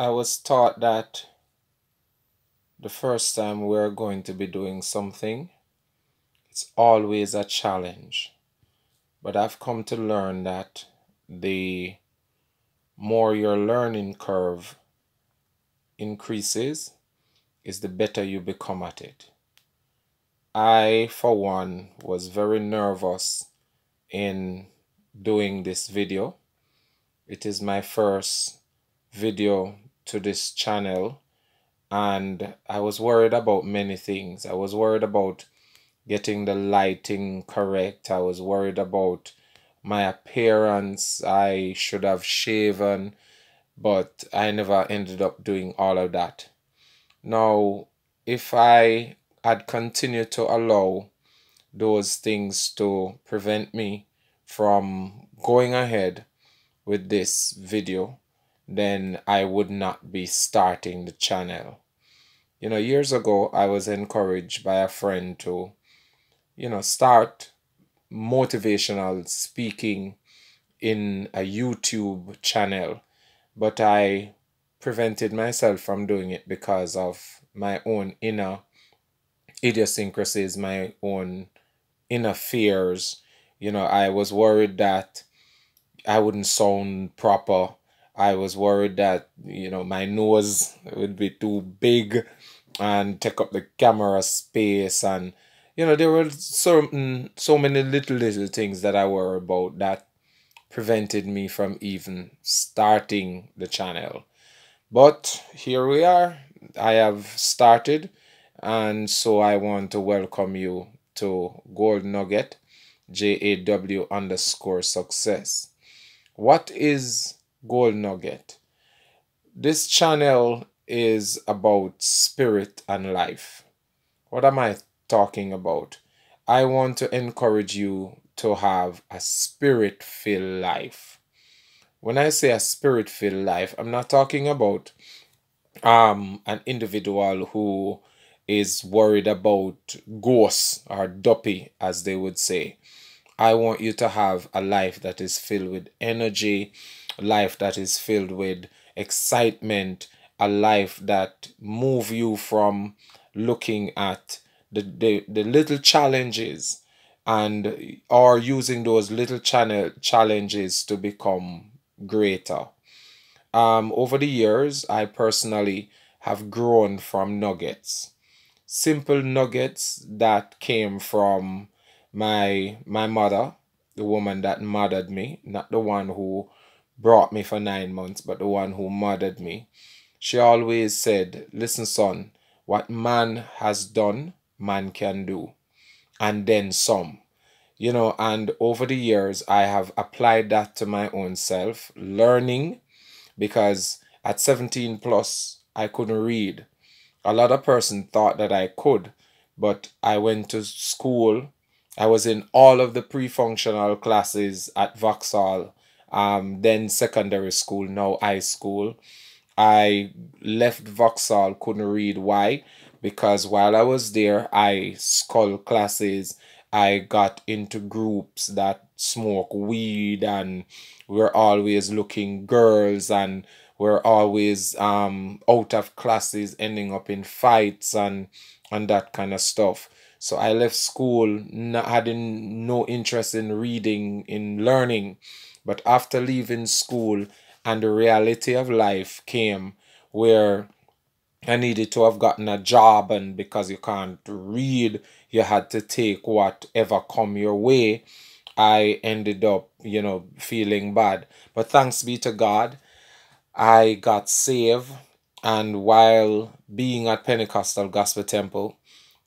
I was taught that the first time we're going to be doing something, it's always a challenge. But I've come to learn that the more your learning curve increases, is the better you become at it. I, for one, was very nervous in doing this video. It is my first video to this channel, and I was worried about many things. I was worried about getting the lighting correct. I was worried about my appearance. I should have shaven, but I never ended up doing all of that. Now, if I had continued to allow those things to prevent me from going ahead with this video, then I would not be starting the channel. Years ago, I was encouraged by a friend to, start motivational speaking in a YouTube channel, but I prevented myself from doing it because of my own inner idiosyncrasies, my own inner fears. I was worried that I wouldn't sound proper. I was worried that, my nose would be too big and take up the camera space. And, there were so many little things that I worry about that prevented me from even starting the channel. But here we are. I have started, and so I want to welcome you to Gold Nugget, JAW_success. What is Gold Nugget? This channel is about spirit and life. What am I talking about? I want to encourage you to have a spirit-filled life. When I say a spirit-filled life, I'm not talking about an individual who is worried about ghosts or duppy, as they would say. I want you to have a life that is filled with energy, a life that is filled with excitement, a life that move you from looking at the little challenges and or using those little challenges to become greater. Over the years, I personally have grown from nuggets, simple nuggets that came from my mother, the woman that mothered me, not the one who brought me for 9 months, but the one who mothered me. She always said, "Listen, son, what man has done, man can do, and then some." And over the years, I have applied that to my own self, learning, because at 17 plus, I couldn't read. A lot of person thought that I could, but I went to school. I was in all of the pre-functional classes at Vauxhall, then secondary school, now high school. I left Vauxhall, couldn't read. Why? Because while I was there, I sculled classes. I got into groups that smoke weed, and we're always looking girls, and we're always out of classes, ending up in fights and that kind of stuff. So I left school not having no interest in reading, in learning. But after leaving school and the reality of life came, where I needed to have gotten a job, and because you can't read, you had to take whatever come your way. I ended up, feeling bad. But thanks be to God, I got saved. And while being at Pentecostal Gospel Temple,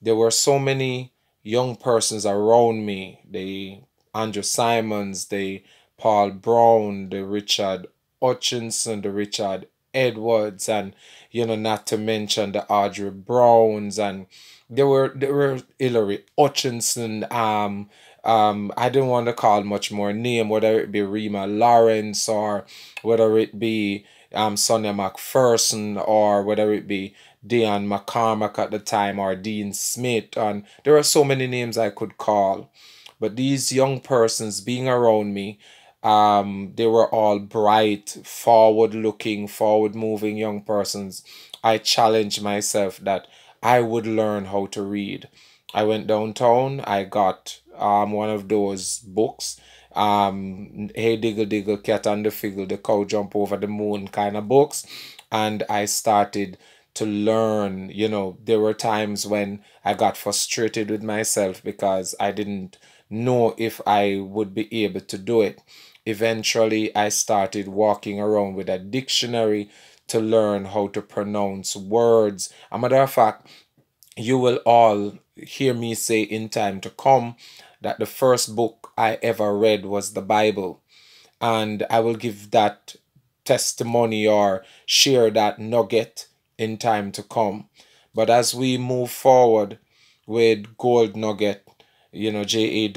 there were so many young persons around me. The Andrew Simons, the Paul Brown, the Richard Hutchinson, the Richard Edwards, and not to mention the Audrey Browns, and there were Hillary Hutchinson. I didn't want to call much more name, whether it be Rima Lawrence, or whether it be Sonia McPherson, or whether it be Dion McCormack at the time, or Dean Smith, and there are so many names I could call. But these young persons being around me, They were all bright, forward looking, forward moving young persons. I challenged myself that I would learn how to read. I went downtown, I got one of those books, Hey Diggle Diggle, Cat and the Figgle, The Cow Jump Over the Moon kind of books, and I started to learn. There were times when I got frustrated with myself because I didn't know if I would be able to do it. Eventually, I started walking around with a dictionary to learn how to pronounce words. A matter of fact, you will all hear me say in time to come that the first book I ever read was the Bible. And I will give that testimony or share that nugget in time to come. But as we move forward with Gold Nugget, JAW_success,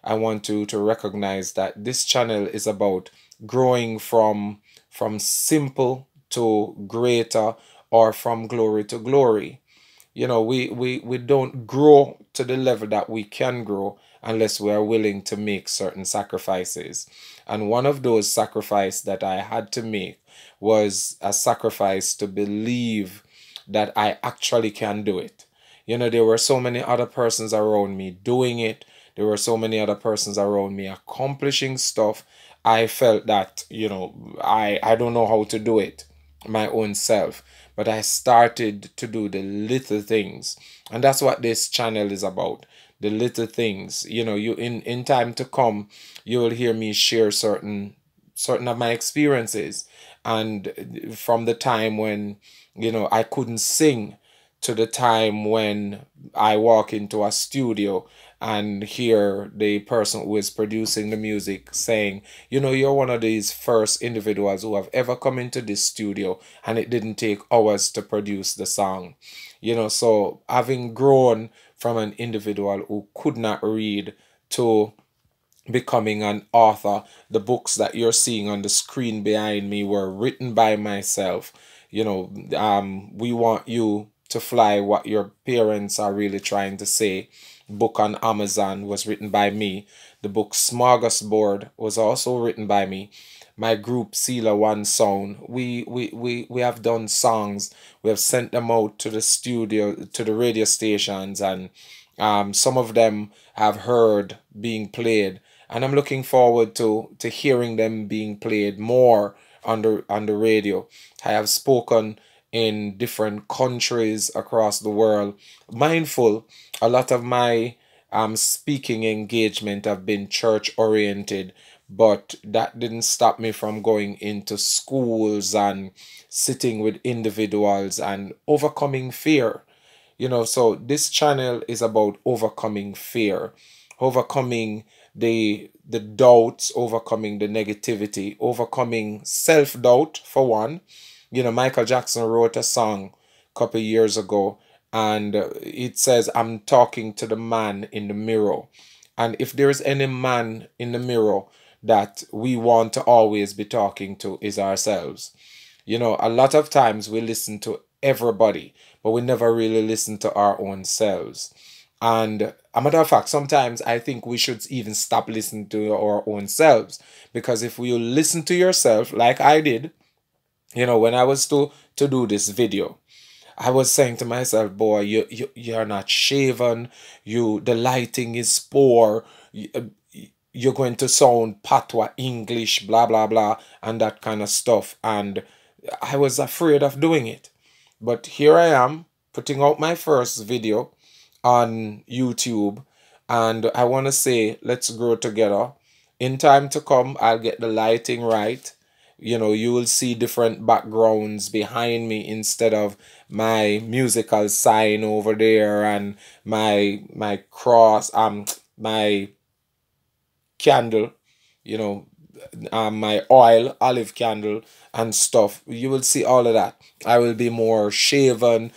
I want to recognize that this channel is about growing from simple to greater, or from glory to glory. We don't grow to the level that we can grow unless we are willing to make certain sacrifices. And one of those sacrifices that I had to make was a sacrifice to believe that I actually can do it. There were so many other persons around me doing it. There were so many other persons around me accomplishing stuff. I felt that, I don't know how to do it my own self. But I started to do the little things. And that's what this channel is about. The little things. You in time to come, you will hear me share certain of my experiences. And from the time when, I couldn't sing, to the time when I walk into a studio and hear the person who is producing the music saying, you're one of these first individuals who have ever come into this studio and it didn't take hours to produce the song. So having grown from an individual who could not read to becoming an author, the books that you're seeing on the screen behind me were written by myself. We want you to fly, what your parents are really trying to say. Book on Amazon was written by me. The book Smorgasbord was also written by me. My group Sela One Sound, we have done songs. We have sent them out to the studio, to the radio stations, and some of them have heard being played, and I'm looking forward to hearing them being played more on the radio. I have spoken in different countries across the world. Mindful, a lot of my speaking engagement have been church oriented, but that didn't stop me from going into schools and sitting with individuals and overcoming fear. So this channel is about overcoming fear, overcoming the doubts, overcoming the negativity, overcoming self-doubt for one. Michael Jackson wrote a song a couple years ago, and it says, I'm talking to the man in the mirror. And if there's any man in the mirror that we want to always be talking to, is ourselves. A lot of times we listen to everybody, but we never really listen to our own selves. And a matter of fact, sometimes I think we should even stop listening to our own selves, because if you listen to yourself like I did, when I was to do this video, I was saying to myself, boy, you're not shaven, the lighting is poor, you're going to sound patois English, blah blah blah, and that kind of stuff. And I was afraid of doing it. But here I am, putting out my first video on YouTube, and I want to say, let's grow together. In time to come, I'll get the lighting right. You will see different backgrounds behind me instead of my musical sign over there and my cross, my candle, you know, my olive candle and stuff. You will see all of that. I will be more shaven,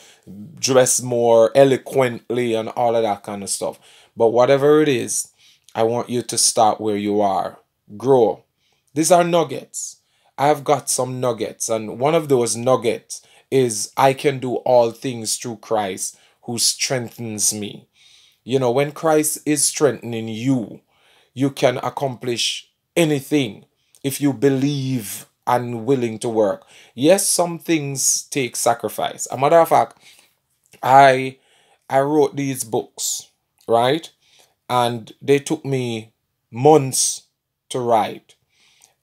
dress more eloquently, and all of that kind of stuff. But whatever it is, I want you to start where you are. Grow. These are nuggets. I have got some nuggets, and one of those nuggets is I can do all things through Christ who strengthens me. When Christ is strengthening you, you can accomplish anything if you believe and willing to work. Yes, some things take sacrifice. A matter of fact, I I wrote these books, right? And they took me months to write.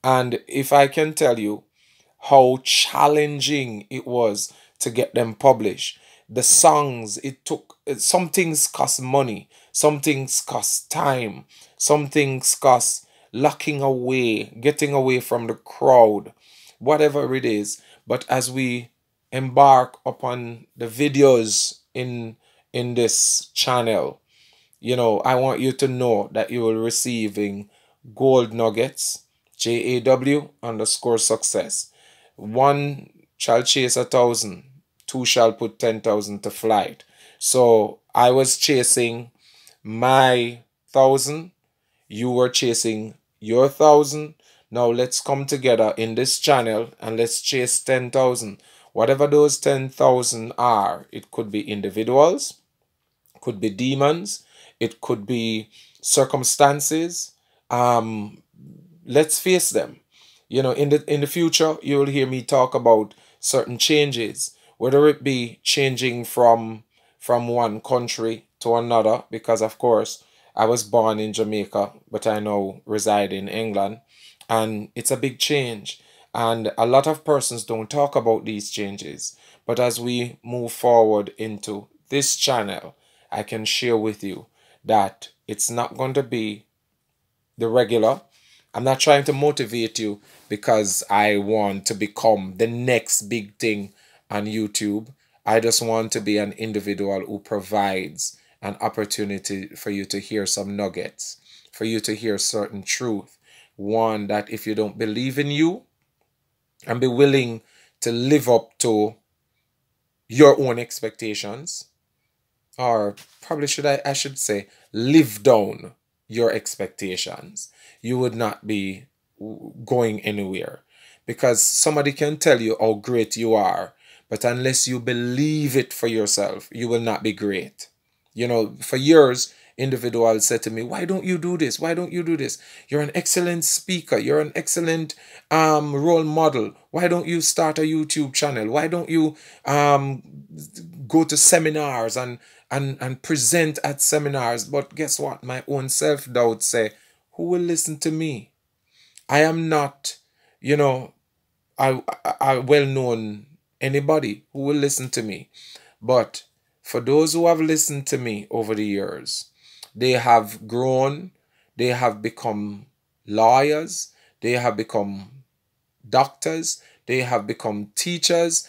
And if I can tell you how challenging it was to get them published, the songs it took, some things cost money, some things cost time, some things cost locking away, getting away from the crowd, whatever it is. But as we embark upon the videos in this channel, I want you to know that you will receiving gold nuggets, JAW_success. One shall chase 1,000, two shall put 10,000 to flight. So I was chasing my 1,000, you were chasing your 1,000. Now let's come together in this channel and let's chase 10,000. Whatever those 10,000 are, it could be individuals, could be demons, it could be circumstances. Let's face them. In the future, you will hear me talk about certain changes, whether it be changing from one country to another, because of course I was born in Jamaica, but I now reside in England, and it's a big change. And a lot of persons don't talk about these changes. But as we move forward into this channel, I can share with you that it's not going to be the regular. I'm not trying to motivate you because I want to become the next big thing on YouTube. I just want to be an individual who provides an opportunity for you to hear some nuggets, for you to hear certain truth. One, that if you don't believe in you and be willing to live up to your own expectations, or probably I should say, live down your expectations, you would not be going anywhere. Because somebody can tell you how great you are, but unless you believe it for yourself, you will not be great. For years, individuals said to me, why don't you do this? Why don't you do this? You're an excellent speaker. You're an excellent role model. Why don't you start a YouTube channel? Why don't you go to seminars and present at seminars? But guess what? My own self-doubt say, who will listen to me? I am not, a well-known anybody who will listen to me. But for those who have listened to me over the years, they have grown, they have become lawyers, they have become doctors, they have become teachers.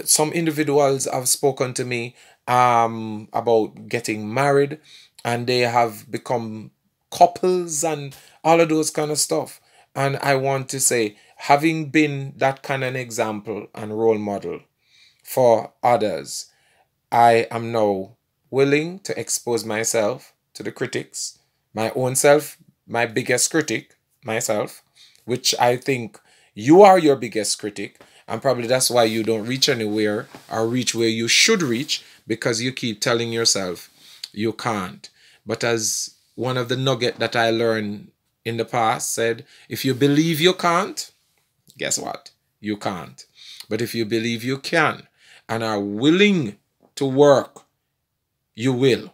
Some individuals have spoken to me about getting married, and they have become couples and all of those kind of stuff. And I want to say, having been that kind of an example and role model for others, I am now willing to expose myself to the critics, my own self, my biggest critic, myself, which I think you are your biggest critic, and probably that's why you don't reach anywhere or reach where you should reach, because you keep telling yourself you can't. But as one of the nugget that I learned in the past said, if you believe you can't, guess what? You can't. But if you believe you can and are willing to work, you will.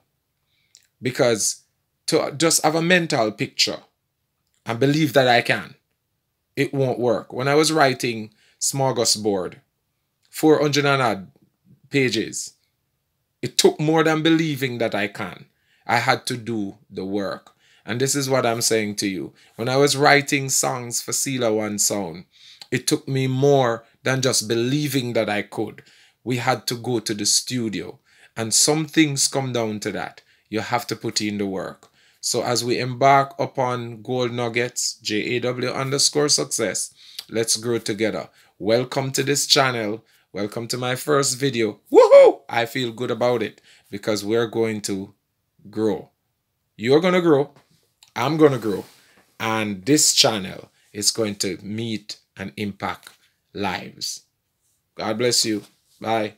Because to just have a mental picture and believe that I can, it won't work. When I was writing Smorgasbord, 400 and odd pages, it took more than believing that I can. I had to do the work. And this is what I'm saying to you. When I was writing songs for Sila One Sound, it took me more than just believing that I could. We had to go to the studio. And some things come down to that. You have to put in the work. So as we embark upon Gold Nuggets, JAW_success, let's grow together. Welcome to this channel. Welcome to my first video. Woohoo! I feel good about it because we're going to grow. You're going to grow. I'm going to grow. And this channel is going to meet and impact lives. God bless you. Bye.